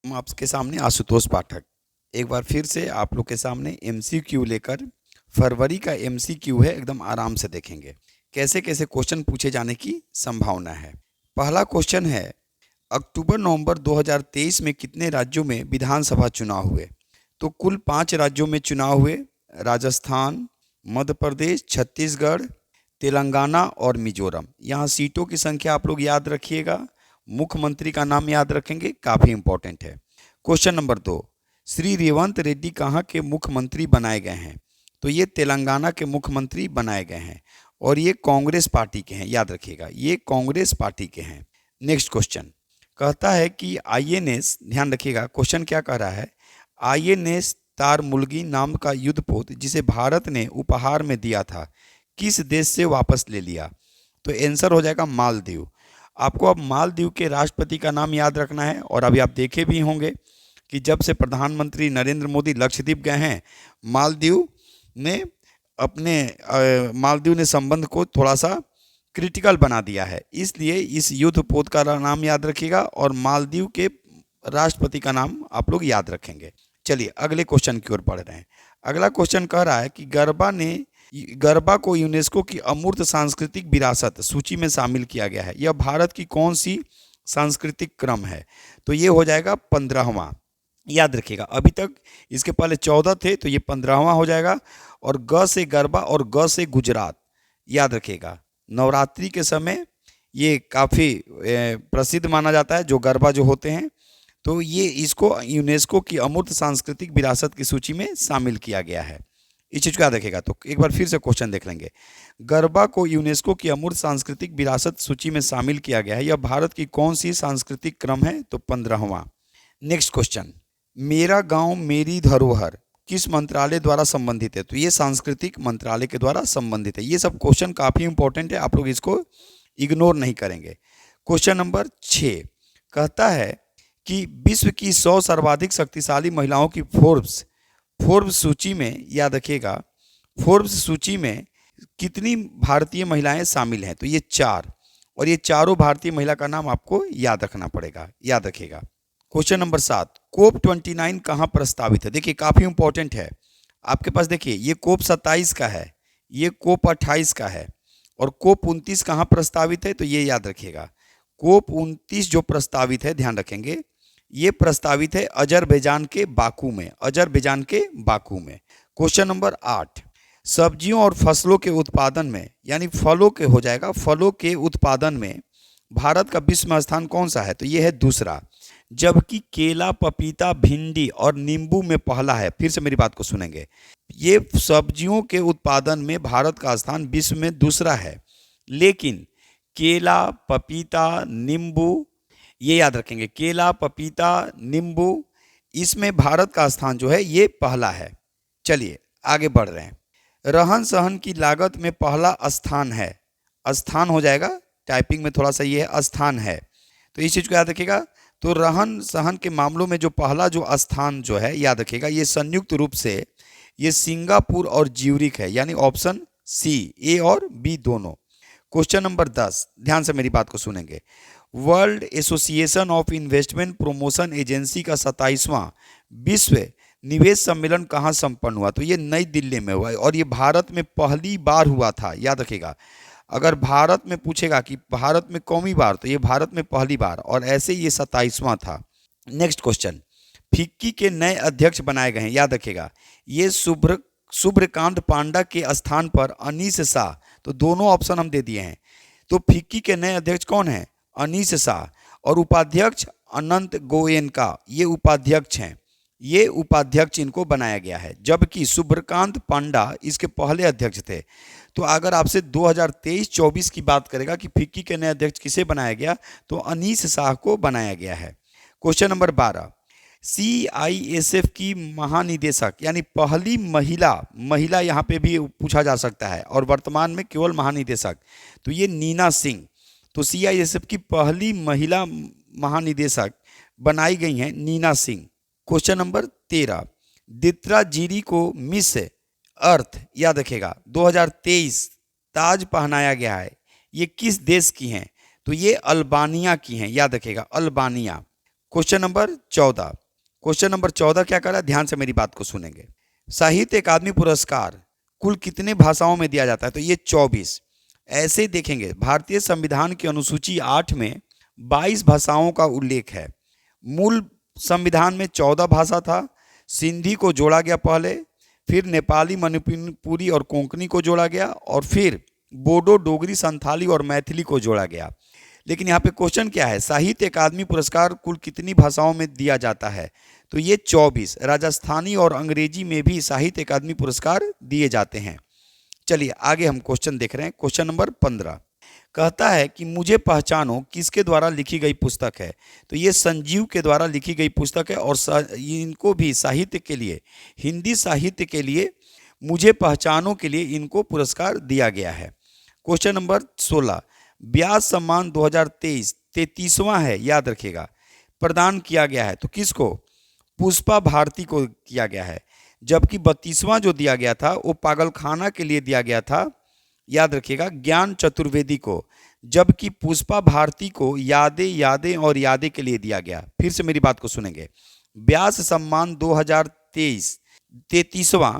हम आपके सामने आशुतोष पाठक एक बार फिर से आप लोग के सामने एमसीक्यू लेकर फरवरी का एमसीक्यू है, एकदम आराम से देखेंगे कैसे कैसे क्वेश्चन पूछे जाने की संभावना है। पहला क्वेश्चन है, अक्टूबर नवंबर 2023 में कितने राज्यों में विधानसभा चुनाव हुए? तो कुल 5 राज्यों में चुनाव हुए। राजस्थान, मध्य प्रदेश, छत्तीसगढ़, तेलंगाना और मिजोरम। यहाँ सीटों की संख्या आप लोग याद रखिएगा, मुख्यमंत्री का नाम याद रखेंगे, काफ़ी इंपॉर्टेंट है। क्वेश्चन नंबर 2, श्री रेवंत रेड्डी कहाँ के मुख्यमंत्री बनाए गए हैं? तो ये तेलंगाना के मुख्यमंत्री बनाए गए हैं और ये कांग्रेस पार्टी के हैं, याद रखिएगा ये कांग्रेस पार्टी के हैं। नेक्स्ट क्वेश्चन कहता है कि आईएनएस, ध्यान रखिएगा क्वेश्चन क्या कह रहा है, आईएनएस तारमुलगी नाम का युद्धपोत जिसे भारत ने उपहार में दिया था किस देश से वापस ले लिया? तो आंसर हो जाएगा मालदीव। आपको अब मालदीव के राष्ट्रपति का नाम याद रखना है। और अभी आप देखे भी होंगे कि जब से प्रधानमंत्री नरेंद्र मोदी लक्षद्वीप गए हैं, मालदीव ने मालदीव ने संबंध को थोड़ा सा क्रिटिकल बना दिया है। इसलिए इस युद्धपोत का नाम याद रखिएगा और मालदीव के राष्ट्रपति का नाम आप लोग याद रखेंगे। चलिए अगले क्वेश्चन की ओर बढ़ रहे हैं। अगला क्वेश्चन कह रहा है कि गरबा को यूनेस्को की अमूर्त सांस्कृतिक विरासत सूची में शामिल किया गया है। यह भारत की कौन सी सांस्कृतिक क्रम है? तो ये हो जाएगा 15वां। याद रखिएगा अभी तक इसके पहले 14 थे, तो ये 15वां हो जाएगा। और ग से गरबा और ग से गुजरात, याद रखिएगा नवरात्रि के समय ये काफ़ी प्रसिद्ध माना जाता है जो गरबा जो होते हैं। तो ये इसको यूनेस्को की अमूर्त सांस्कृतिक विरासत की सूची में शामिल किया गया है। इस चीज़ को याद रखेगा। तो एक बार फिर से क्वेश्चन देख लेंगे, गरबा को यूनेस्को की अमूर्त सांस्कृतिक विरासत सूची में शामिल किया गया है, यह भारत की कौन सी सांस्कृतिक क्रम है? तो 15वां। नेक्स्ट क्वेश्चन, मेरा गांव मेरी धरोहर किस मंत्रालय द्वारा संबंधित है? तो ये सांस्कृतिक मंत्रालय के द्वारा संबंधित है। ये सब क्वेश्चन काफ़ी इंपॉर्टेंट है, आप लोग इसको इग्नोर नहीं करेंगे। क्वेश्चन नंबर 6 कहता है कि विश्व की 100 सर्वाधिक शक्तिशाली महिलाओं की फोर्ब्स सूची में, याद रखिएगा फोर्ब्स सूची में कितनी भारतीय महिलाएं शामिल हैं? तो ये 4, और ये चारों भारतीय महिला का नाम आपको याद रखना पड़ेगा, याद रखिएगा। क्वेश्चन नंबर 7, कोप 29 कहाँ प्रस्तावित है? देखिए काफ़ी इंपॉर्टेंट है आपके पास। देखिए ये कोप 27 का है, ये कोप 28 का है, और कोप 29 कहाँ प्रस्तावित है? तो ये याद रखिएगा कोप 29 जो प्रस्तावित है, ध्यान रखेंगे ये प्रस्तावित है अजरबैजान के बाकू में, अजरबैजान के बाकू में। क्वेश्चन नंबर 8, सब्जियों और फसलों के उत्पादन में, यानी फलों के हो जाएगा, फलों के उत्पादन में भारत का विश्व में स्थान कौन सा है? तो ये है दूसरा, जबकि केला, पपीता, भिंडी और नींबू में पहला है। फिर से मेरी बात को सुनेंगे, ये सब्जियों के उत्पादन में भारत का स्थान विश्व में दूसरा है, लेकिन केला, पपीता, नींबू, ये याद रखेंगे केला, पपीता, नींबू, इसमें भारत का स्थान जो है ये पहला है। चलिए आगे बढ़ रहे हैं। रहन सहन की लागत में पहला स्थान है, स्थान हो जाएगा, टाइपिंग में थोड़ा सा ये है स्थान है, तो इस चीज़ को याद रखिएगा। तो रहन सहन के मामलों में जो पहला जो स्थान जो है, याद रखिएगा ये संयुक्त रूप से ये सिंगापुर और ज्यूरिख है, यानी ऑप्शन सी, ए और बी दोनों। क्वेश्चन नंबर 10, ध्यान से मेरी बात को सुनेंगे। World association of investment promotion agency का 27वां विश्व निवेश सम्मेलन कहाँ संपन्न हुआ? तो ये नई दिल्ली में हुआ है, और ये भारत में पहली बार हुआ था, याद रखिएगा। अगर भारत में पूछेगा कि भारत में कौमी बार, तो ये भारत में पहली बार, और ऐसे ये 27वां था। नेक्स्ट क्वेश्चन, फिक्की के नए अध्यक्ष बनाए गए हैं, याद रखिएगा ये शुभ्रकांत पांडा के स्थान पर अनीश शाह, तो दोनों ऑप्शन हम दे दिए हैं। तो फिक्की के नए अध्यक्ष कौन है? अनीश शाह, और उपाध्यक्ष अनंत गोयनका, ये उपाध्यक्ष हैं, ये उपाध्यक्ष इनको बनाया गया है, जबकि शुभ्रकांत पांडा इसके पहले अध्यक्ष थे। तो अगर आपसे 2023-24 की बात करेगा कि फिक्की के नए अध्यक्ष किसे बनाया गया, तो अनीश शाह को बनाया गया है। क्वेश्चन नंबर 12, CISF की महानिदेशक, यानी पहली महिला यहाँ पे भी पूछा जा सकता है, और वर्तमान में केवल महानिदेशक, तो ये नीना सिंह। तो CISF की पहली महिला महानिदेशक बनाई गई हैं नीना सिंह। क्वेश्चन नंबर 13, दित्रा जीरी को मिस अर्थ, याद रखेगा 2023 ताज पहनाया गया है, ये किस देश की हैं? तो ये अल्बानिया की हैं, याद रखेगा Albania. Question number 14। Question number 14 क्या करा, ध्यान से मेरी बात को सुनेंगे। साहित्य अकादमी पुरस्कार कुल कितने भाषाओं में दिया जाता है? तो ये 24। ऐसे ही देखेंगे, भारतीय संविधान की अनुसूची 8 में 22 भाषाओं का उल्लेख है। मूल संविधान में 14 भाषा था, सिंधी को जोड़ा गया पहले, फिर नेपाली, मणिपुरी और कोंकणी को जोड़ा गया, और फिर बोडो, डोगरी, संथाली और मैथिली को जोड़ा गया। लेकिन यहाँ पे क्वेश्चन क्या है, साहित्य अकादमी पुरस्कार कुल कितनी भाषाओं में दिया जाता है? तो ये 24। राजस्थानी और अंग्रेजी में भी साहित्य अकादमी पुरस्कार दिए जाते हैं। चलिए आगे हम क्वेश्चन देख रहे हैं। क्वेश्चन नंबर 15 कहता है कि मुझे पहचानो किसके द्वारा लिखी गई पुस्तक है? तो ये संजीव के द्वारा लिखी गई पुस्तक है, और इनको भी साहित्य के लिए, हिंदी साहित्य के लिए मुझे पहचानो के लिए इनको पुरस्कार दिया गया है। क्वेश्चन नंबर 16 व्यास सम्मान 2023 33वां है, याद रखिएगा, प्रदान किया गया है। तो किसको? पुष्पा भारती को किया गया है। जबकि 32वां जो दिया गया था वो पागलखाना के लिए दिया गया था, याद रखिएगा, ज्ञान चतुर्वेदी को। जबकि पुष्पा भारती को यादें यादें और यादें के लिए दिया गया। फिर से मेरी बात को सुनेंगे। व्यास सम्मान 2023 33वां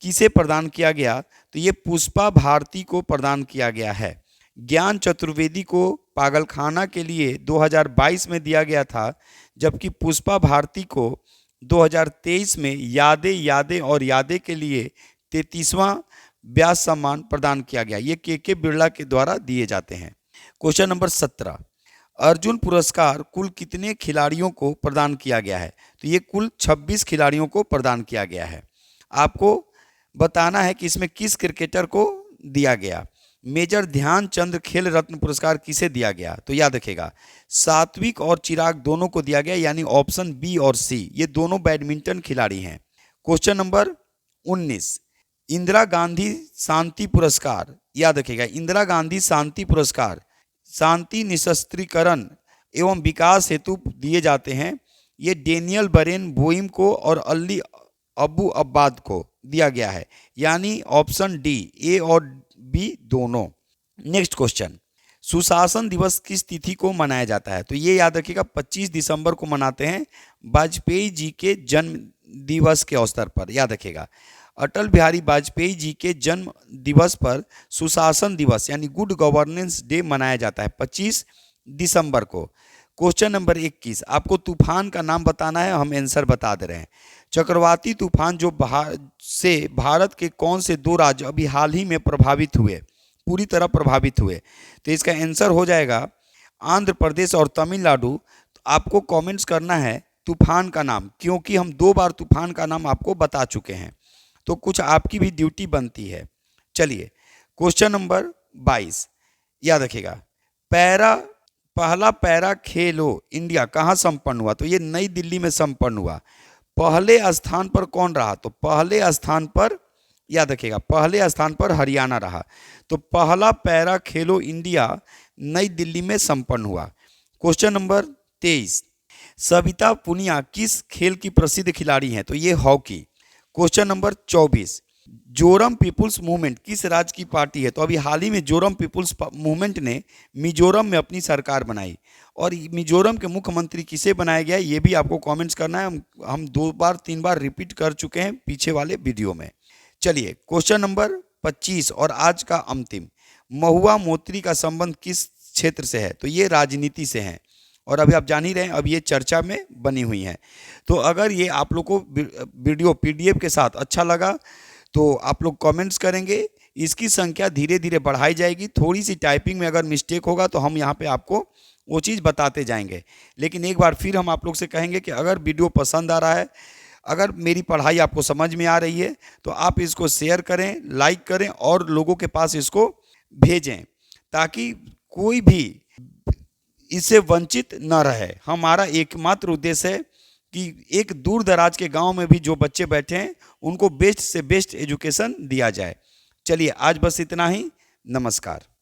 किसे प्रदान किया गया? तो ये पुष्पा भारती को प्रदान किया गया है। ज्ञान चतुर्वेदी को पागलखाना के लिए 2022 में दिया गया था, जबकि पुष्पा भारती को 2023 में यादें यादें और यादें के लिए 33वां व्यास सम्मान प्रदान किया गया। ये के बिरला के द्वारा दिए जाते हैं। क्वेश्चन नंबर 17 अर्जुन पुरस्कार कुल कितने खिलाड़ियों को प्रदान किया गया है? तो ये कुल 26 खिलाड़ियों को प्रदान किया गया है। आपको बताना है कि इसमें किस क्रिकेटर को दिया गया। मेजर ध्यानचंद खेल रत्न पुरस्कार किसे दिया गया? तो याद रखेगा, सात्विक और चिराग दोनों को दिया गया, यानी ऑप्शन बी और सी, ये दोनों बैडमिंटन खिलाड़ी हैं। क्वेश्चन नंबर 19 इंदिरा गांधी शांति पुरस्कार, याद रखेगा, इंदिरा गांधी शांति पुरस्कार शांति, निशस्त्रीकरण एवं विकास हेतु दिए जाते हैं। ये डेनियल बरेन बोइम को और अली अबू अब्बाद को दिया गया है, यानी ऑप्शन डी, ए और बी दोनों। नेक्स्ट क्वेश्चन, सुशासन दिवस किस तिथि को मनाया जाता है? तो ये याद रखिएगा 25 दिसंबर को मनाते हैं, वाजपेयी जी के जन्म दिवस के अवसर पर, याद रखिएगा। अटल बिहारी वाजपेयी जी के जन्म दिवस पर सुशासन दिवस यानी गुड गवर्नेंस डे मनाया जाता है 25 दिसंबर को। क्वेश्चन नंबर 21 आपको तूफान का नाम बताना है, हम आंसर बता दे रहे हैं। चक्रवाती तूफान जो भारत के कौन से 2 राज्य अभी हाल ही में प्रभावित हुए, पूरी तरह प्रभावित हुए? तो इसका आंसर हो जाएगा आंध्र प्रदेश और तमिलनाडु। तो आपको कमेंट्स करना है तूफान का नाम, क्योंकि हम 2 बार तूफान का नाम आपको बता चुके हैं, तो कुछ आपकी भी ड्यूटी बनती है। चलिए क्वेश्चन नंबर 22 याद रखिएगा, पहला पैरा खेलो इंडिया कहाँ संपन्न हुआ? तो ये नई दिल्ली में संपन्न हुआ। पहले स्थान पर कौन रहा? तो पहले स्थान पर, याद रखिएगा, पहले स्थान पर हरियाणा रहा। तो पहला पैरा खेलो इंडिया नई दिल्ली में संपन्न हुआ। क्वेश्चन नंबर 23 सविता पुनिया किस खेल की प्रसिद्ध खिलाड़ी हैं? तो ये hockey. Question number 24 Zoram people's movement किस राज्य की पार्टी है? तो अभी हाल ही में जोरम पीपुल्स मूवमेंट ने मिजोरम में अपनी सरकार बनाई, और मिजोरम के मुख्यमंत्री किसे बनाया गया ये भी आपको कमेंट्स करना है। हम 2 बार 3 बार रिपीट कर चुके हैं पीछे वाले वीडियो में। चलिए क्वेश्चन नंबर 25 और आज का अंतिम, महुआ मोत्री का संबंध किस क्षेत्र से है? तो ये राजनीति से है, और अभी आप जान ही रहे हैं, अब ये चर्चा में बनी हुई है। तो अगर ये आप लोग को वीडियो PDF के साथ अच्छा लगा तो आप लोग कमेंट्स करेंगे, इसकी संख्या धीरे धीरे बढ़ाई जाएगी। थोड़ी सी टाइपिंग में अगर मिस्टेक होगा तो हम यहाँ पे आपको वो चीज़ बताते जाएंगे। लेकिन एक बार फिर हम आप लोग से कहेंगे कि अगर वीडियो पसंद आ रहा है, अगर मेरी पढ़ाई आपको समझ में आ रही है, तो आप इसको शेयर करें, लाइक करें और लोगों के पास इसको भेजें, ताकि कोई भी इससे वंचित न रहे। हमारा एकमात्र उद्देश्य है कि एक दूर दराज के गांव में भी जो बच्चे बैठे हैं उनको बेस्ट से बेस्ट एजुकेशन दिया जाए। चलिए आज बस इतना ही, नमस्कार।